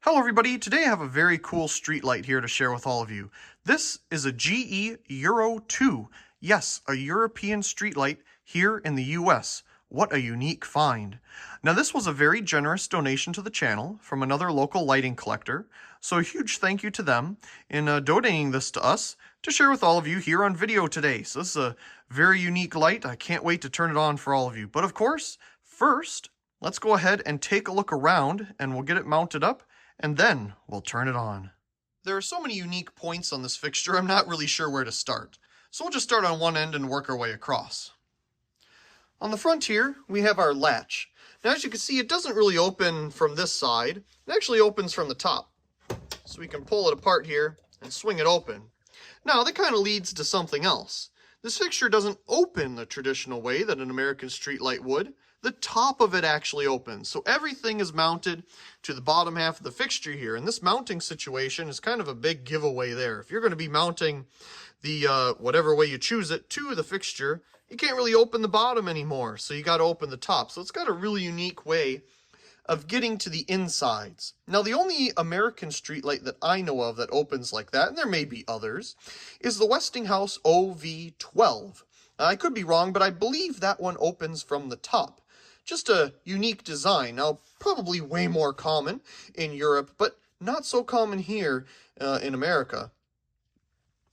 Hello everybody, today I have a very cool street light here to share with all of you. This is a GE Euro 2. Yes, a European street light here in the US. What a unique find. Now this was a very generous donation to the channel from another local lighting collector, so a huge thank you to them in donating this to us to share with all of you here on video today. So this is a very unique light. I can't wait to turn it on for all of you. But of course, first, let's go ahead and take a look around and we'll get it mounted up and then we'll turn it on. There are so many unique points on this fixture, I'm not really sure where to start. So we'll just start on one end and work our way across. On the front here, we have our latch. Now as you can see, it doesn't really open from this side. It actually opens from the top. So we can pull it apart here and swing it open. Now that kind of leads to something else. This fixture doesn't open the traditional way that an American street light would. The top of it actually opens. So everything is mounted to the bottom half of the fixture here. And this mounting situation is kind of a big giveaway there. If you're going to be mounting the whatever way you choose it to the fixture, you can't really open the bottom anymore. So you got to open the top. So it's got a really unique way of getting to the insides. Now the only American street light that I know of that opens like that, and there may be others, is the Westinghouse OV12. I could be wrong, but I believe that one opens from the top. Just a unique design. Now, probably way more common in Europe, but not so common here in America.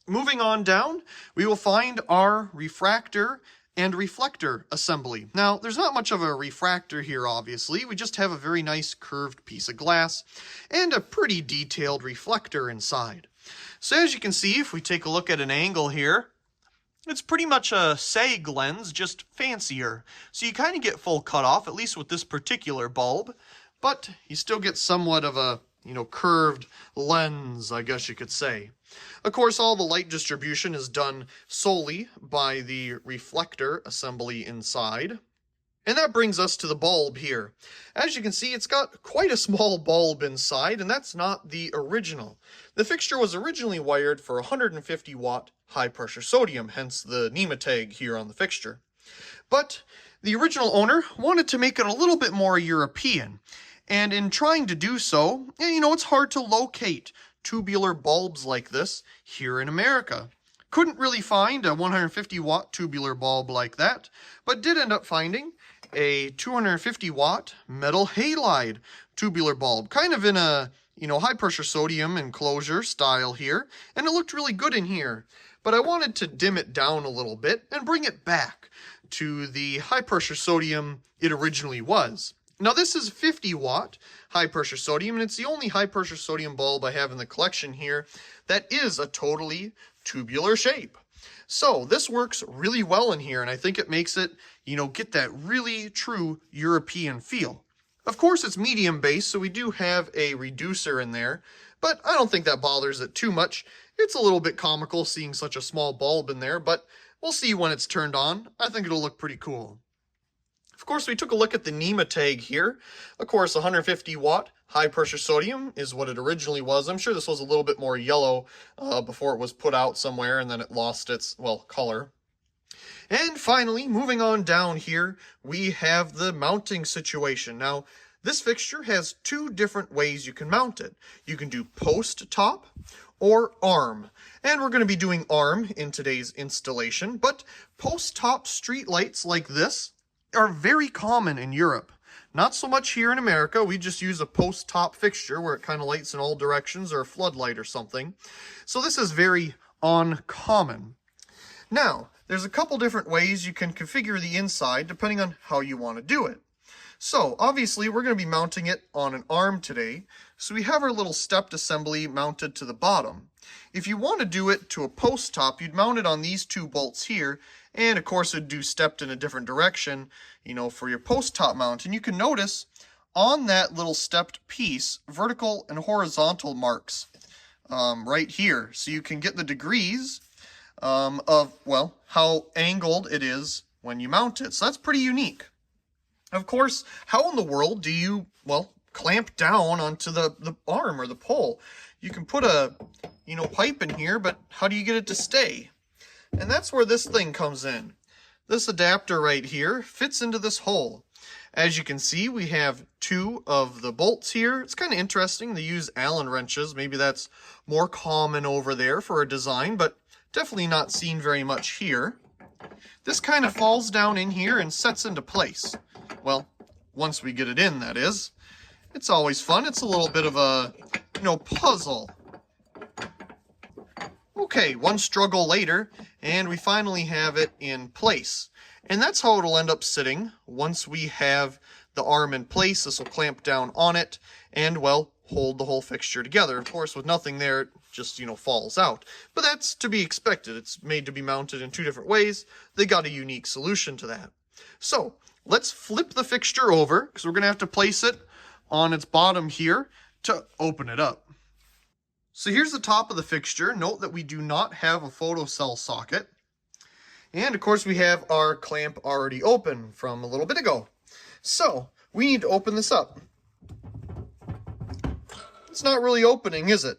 Moving on down, we will find our refractor and reflector assembly. Now, there's not much of a refractor here, obviously. We just have a very nice curved piece of glass and a pretty detailed reflector inside. So as you can see, if we take a look at an angle here, it's pretty much a SAG lens, just fancier. So you kind of get full cutoff, at least with this particular bulb, but you still get somewhat of a, curved lens, I guess you could say. Of course, all the light distribution is done solely by the reflector assembly inside. And that brings us to the bulb here. As you can see, it's got quite a small bulb inside, and that's not the original. The fixture was originally wired for 150 watt high pressure sodium, hence the NEMA tag here on the fixture. But the original owner wanted to make it a little bit more European. And in trying to do so, it's hard to locate tubular bulbs like this here in America. Couldn't really find a 150 watt tubular bulb like that, but did end up finding a 250 watt metal halide tubular bulb, kind of in a, high pressure sodium enclosure style here, and it looked really good in here. But I wanted to dim it down a little bit and bring it back to the high pressure sodium it originally was. Now this is 50 watt high pressure sodium, and it's the only high pressure sodium bulb I have in the collection here that is a totally tubular shape. So this works really well in here, and I think it makes it, get that really true European feel. Of course, it's medium base, so we do have a reducer in there, but I don't think that bothers it too much. It's a little bit comical seeing such a small bulb in there, but we'll see when it's turned on. I think it'll look pretty cool. Of course, we took a look at the NEMA tag here. Of course, 150 watt high pressure sodium is what it originally was. I'm sure this was a little bit more yellow before it was put out somewhere and then it lost its, color. And finally, moving on down here, we have the mounting situation. Now, this fixture has two different ways you can mount it. You can do post top or arm. And we're going to be doing arm in today's installation, but post top street lights like this are very common in Europe. Not so much here in America. We just use a post top fixture where it kind of lights in all directions, or a floodlight or something. So this is very uncommon. Now, there's a couple different ways you can configure the inside depending on how you want to do it. So obviously we're going to be mounting it on an arm today. So we have our little stepped assembly mounted to the bottom. If you want to do it to a post top, you'd mount it on these two bolts here, and of course it'd do stepped in a different direction, for your post top mount. And you can notice on that little stepped piece, vertical and horizontal marks right here. So you can get the degrees of, how angled it is when you mount it. So that's pretty unique. Of course, how in the world do you, clamp down onto the arm or the pole? You can put a, pipe in here, but how do you get it to stay? And that's where this thing comes in. This adapter right here fits into this hole. As you can see, we have two of the bolts here. It's kind of interesting. They use Allen wrenches. Maybe that's more common over there for a design, but definitely not seen very much here. This kind of falls down in here and sets into place. Well, once we get it in, that is. It's always fun. It's a little bit of a, puzzle. Okay, one struggle later, and we finally have it in place. And that's how it'll end up sitting. Once we have the arm in place, this will clamp down on it and, well, hold the whole fixture together. Of course, with nothing there, it just, falls out. But that's to be expected. It's made to be mounted in two different ways. They got a unique solution to that. So, let's flip the fixture over, because we're going to have to place it on its bottom here to open it up. So here's the top of the fixture. Note that we do not have a photocell socket. And of course we have our clamp already open from a little bit ago. So we need to open this up. It's not really opening, is it?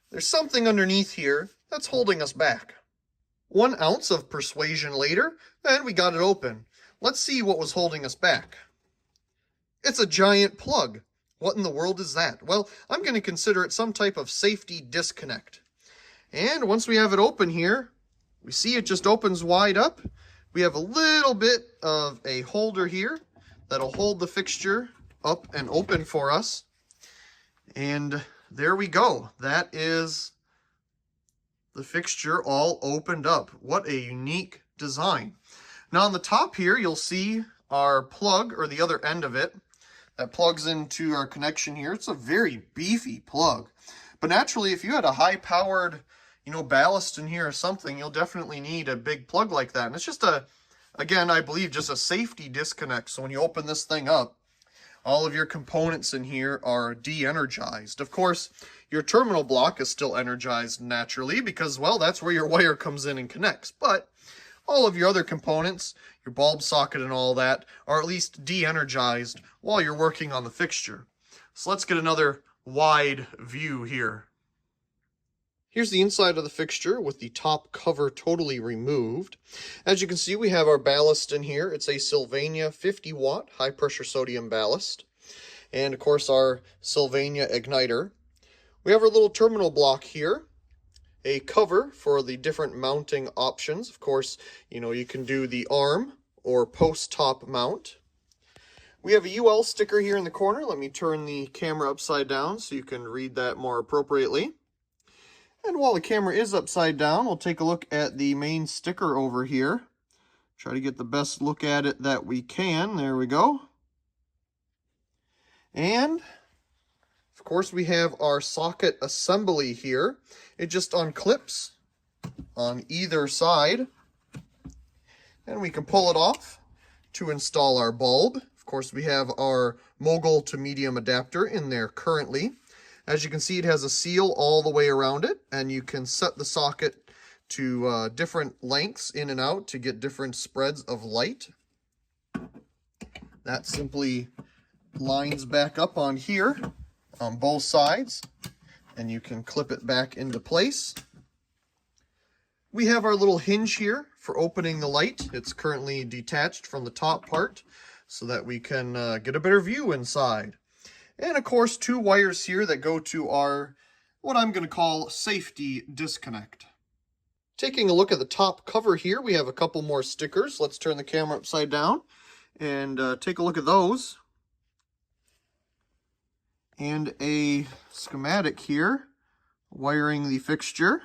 There's something underneath here that's holding us back. 1 ounce of persuasion later, and we got it open. Let's see what was holding us back. It's a giant plug. What in the world is that? Well, I'm going to consider it some type of safety disconnect. And once we have it open here, we see it just opens wide up. We have a little bit of a holder here that'll hold the fixture up and open for us. And there we go. That is the fixture all opened up. What a unique design. Now on the top here, you'll see our plug, or the other end of it, that plugs into our connection here. It's a very beefy plug. But naturally, if you had a high-powered, ballast in here or something, you'll definitely need a big plug like that. And it's just again, I believe, just a safety disconnect. So when you open this thing up, all of your components in here are de-energized. Of course, your terminal block is still energized naturally because, well, that's where your wire comes in and connects. But all of your other components, your bulb socket and all that, are at least de-energized while you're working on the fixture. So let's get another wide view here. Here's the inside of the fixture with the top cover totally removed. As you can see, we have our ballast in here. It's a Sylvania 50 watt high pressure sodium ballast. And of course our Sylvania igniter. We have our little terminal block here. A cover for the different mounting options. Of course, you can do the arm or post top mount. We have a UL sticker here in the corner. Let me turn the camera upside down so you can read that more appropriately. And while the camera is upside down, we'll take a look at the main sticker over here. Try to get the best look at it that we can. There we go. And of course, we have our socket assembly here. It just unclips on either side. And we can pull it off to install our bulb. Of course, we have our mogul to medium adapter in there currently. As you can see, it has a seal all the way around it, and you can set the socket to different lengths in and out to get different spreads of light. That simply lines back up on here on both sides, and you can clip it back into place. We have our little hinge here for opening the light. It's currently detached from the top part so that we can get a better view inside. And of course, 2 wires here that go to our, what I'm going to call, safety disconnect. Taking a look at the top cover here, we have a couple more stickers. Let's turn the camera upside down and take a look at those. And a schematic here, wiring the fixture.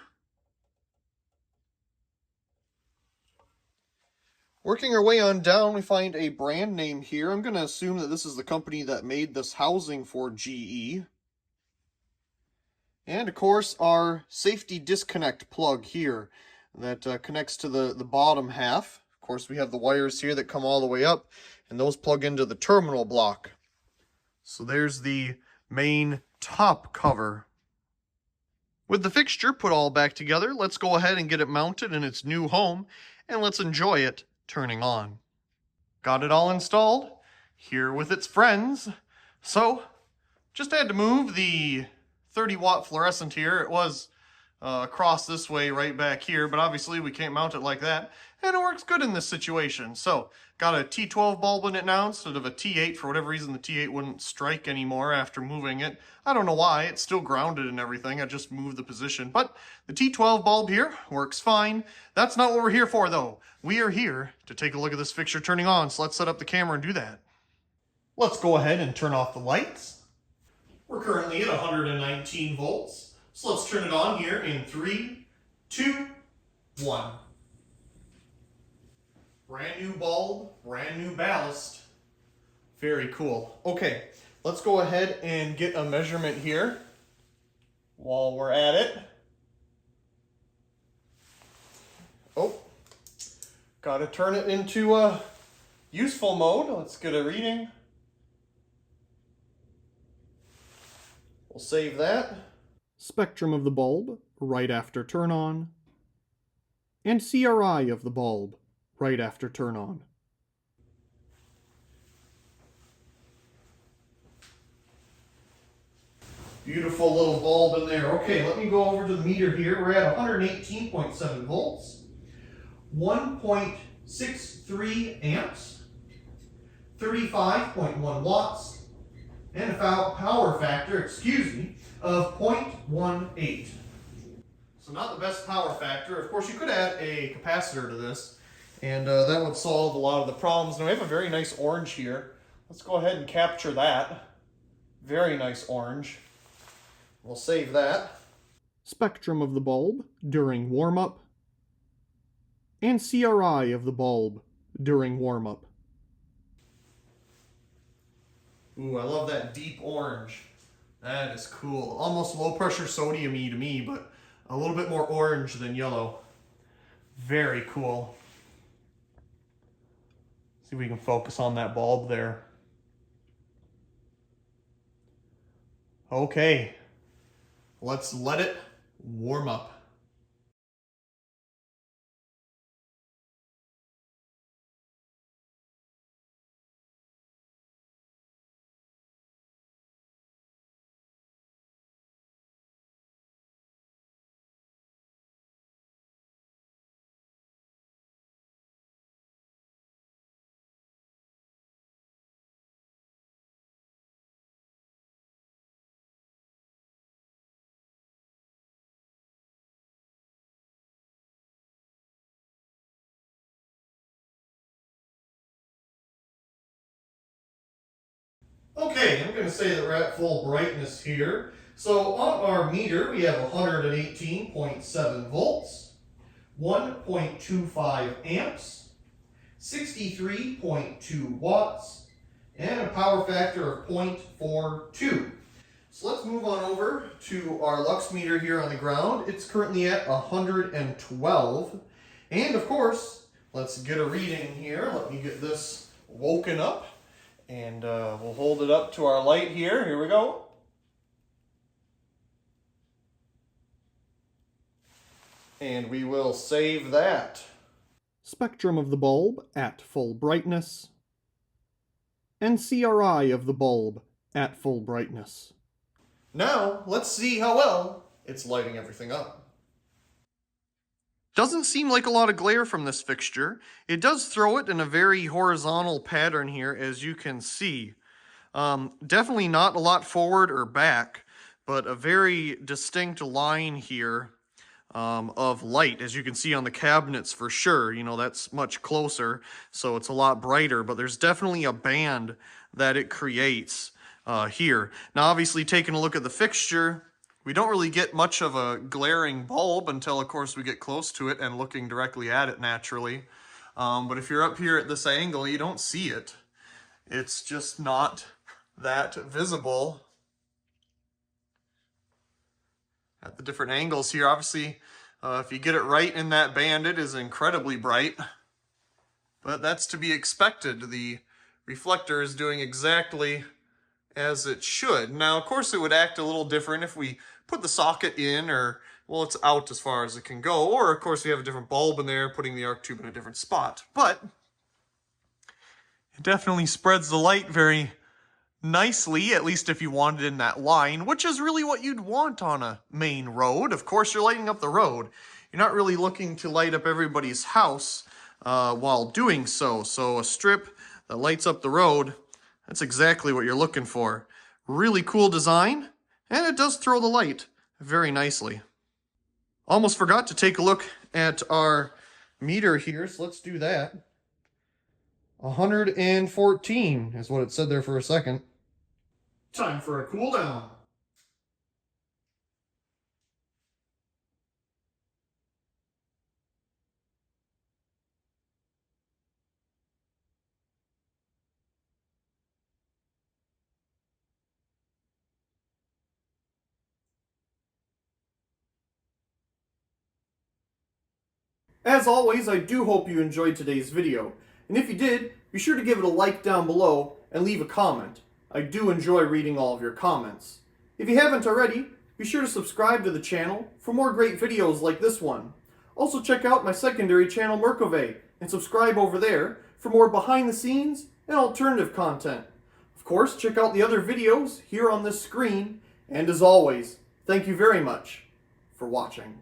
Working our way on down, we find a brand name here. I'm going to assume that this is the company that made this housing for GE. And, of course, our safety disconnect plug here that connects to the bottom half. Of course, we have the wires here that come all the way up, and those plug into the terminal block. So there's the main top cover. With the fixture put all back together, let's go ahead and get it mounted in its new home, and let's enjoy it turning on. Got it all installed, here with its friends. So, just had to move the 30 watt fluorescent here. It was across this way right back here, but obviously we can't mount it like that, and it works good in this situation. So, got a T12 bulb in it now instead of a T8. For whatever reason, the T8 wouldn't strike anymore after moving it. I don't know why, it's still grounded and everything, I just moved the position. But the T12 bulb here works fine. That's not what we're here for though. We are here to take a look at this fixture turning on, so let's set up the camera and do that. Let's go ahead and turn off the lights. We're currently at 119 volts. So let's turn it on here in 3, 2, 1. Brand new bulb, brand new ballast. Very cool. Okay, let's go ahead and get a measurement here while we're at it. Oh, gotta turn it into useful mode. Let's get a reading. We'll save that. Spectrum of the bulb, right after turn on. And CRI of the bulb, right after turn on. Beautiful little bulb in there. Okay, let me go over to the meter here. We're at 118.7 volts, 1.63 amps, 35.1 watts, and a power factor, of 0.18. So not the best power factor. Of course, you could add a capacitor to this, and that would solve a lot of the problems. Now we have a very nice orange here. Let's go ahead and capture that. Very nice orange. We'll save that. Spectrum of the bulb during warm-up, and CRI of the bulb during warm-up. Ooh, I love that deep orange. That is cool. Almost low pressure sodium-y to me, but a little bit more orange than yellow. Very cool. See if we can focus on that bulb there. Okay, let's let it warm up. Okay, I'm going to say that we're at full brightness here. So on our meter, we have 118.7 volts, 1.25 amps, 63.2 watts, and a power factor of 0.42. So let's move on over to our lux meter here on the ground. It's currently at 112. And of course, let's get a reading here. Let me get this woken up. And we'll hold it up to our light here. Here we go. And we will save that. Spectrum of the bulb at full brightness. And CRI of the bulb at full brightness. Now, let's see how well it's lighting everything up. Doesn't seem like a lot of glare from this fixture. It does throw it in a very horizontal pattern here, as you can see. Definitely not a lot forward or back, but a very distinct line here of light, as you can see on the cabinets for sure. You know, that's much closer, so it's a lot brighter, but there's definitely a band that it creates here. Now, obviously, taking a look at the fixture, we don't really get much of a glaring bulb until, of course, we get close to it and looking directly at it naturally. But if you're up here at this angle, you don't see it. It's just not that visible at the different angles here. Obviously, if you get it right in that band, it is incredibly bright. But that's to be expected. The reflector is doing exactly as it should. Now, of course, it would act a little different if we put the socket in, or, well, it's out as far as it can go, or, of course, we have a different bulb in there, putting the arc tube in a different spot. But it definitely spreads the light very nicely, at least if you wanted in that line, which is really what you'd want on a main road. Of course, you're lighting up the road. You're not really looking to light up everybody's house while doing so. So a strip that lights up the road, that's exactly what you're looking for. Really cool design, and it does throw the light very nicely. Almost forgot to take a look at our meter here, so let's do that. 114 is what it said there for a second. Time for a cool down. As always, I do hope you enjoyed today's video, and if you did, be sure to give it a like down below and leave a comment. I do enjoy reading all of your comments. If you haven't already, be sure to subscribe to the channel for more great videos like this one. Also check out my secondary channel Merkove and subscribe over there for more behind the scenes and alternative content. Of course, check out the other videos here on this screen, and as always, thank you very much for watching.